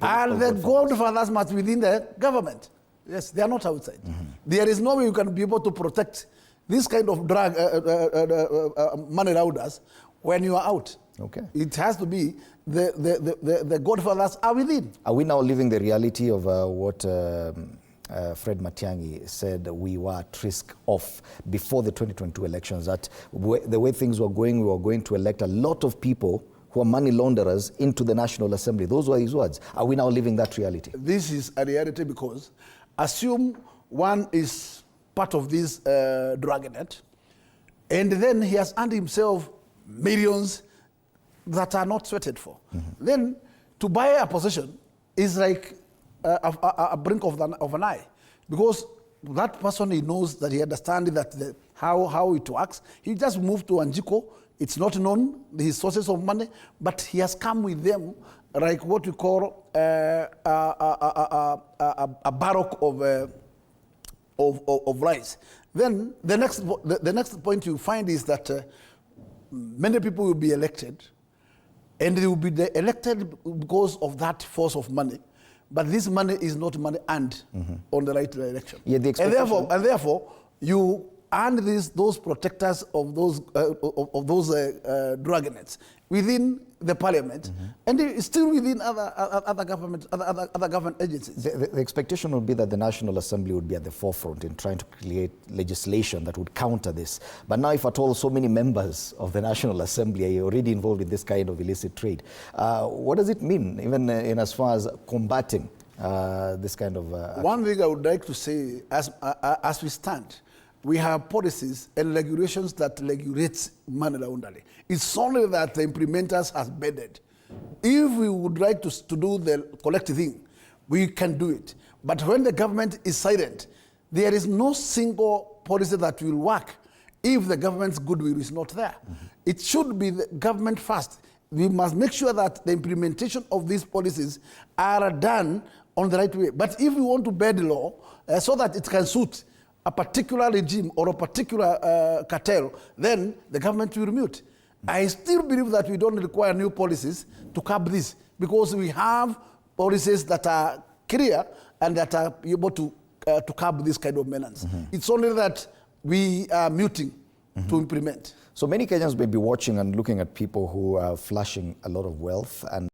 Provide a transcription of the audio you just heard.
And the godfathers must be within the government. Yes, they are not outside. There is no way you can be able to protect this kind of drug money launderers when you are out. Okay. It has to be the godfathers are within. Are we now living the reality of what Fred Matiang'i said we were at risk of before the 2022 elections, that the way things were going, we were going to elect a lot of people who are money launderers into the National Assembly? Those were his words. Are we now living that reality? This is a reality because assume one is part of this dragnet, and then he has earned himself millions that are not sweated for. Then to buy a position is like a brink of an eye, because that person, he knows that he understands that how it works. He just moved to Anjiko. It's not known his sources of money, but he has come with them like what we call a barrack of rice. Then the next point you find is that many people will be elected, and they will be elected because of that force of money. But this money is not money earned on the right direction. Yeah, the expectation. And therefore, you earn those protectors of those dragnets within the parliament, and it's still within other government agencies. The expectation would be that the National Assembly would be at the forefront in trying to create legislation that would counter this. But now, if at all so many members of the National Assembly are already involved in this kind of illicit trade, what does it mean, even in as far as combating this kind of action? One thing I would like to say, as we stand, we have policies and regulations that regulate money laundering. It's only that the implementers have bedded. If we would like to do the collective thing, we can do it. But when the government is silent, there is no single policy that will work if the government's goodwill is not there. It should be the government first. We must make sure that the implementation of these policies are done on the right way. But if we want to bed law so that it can suit a particular regime or a particular cartel, then the government will mute. I still believe that we don't require new policies to curb this, because we have policies that are clear and that are able to curb this kind of menace. It's only that we are muting to implement. So many Kenyans may be watching and looking at people who are flashing a lot of wealth and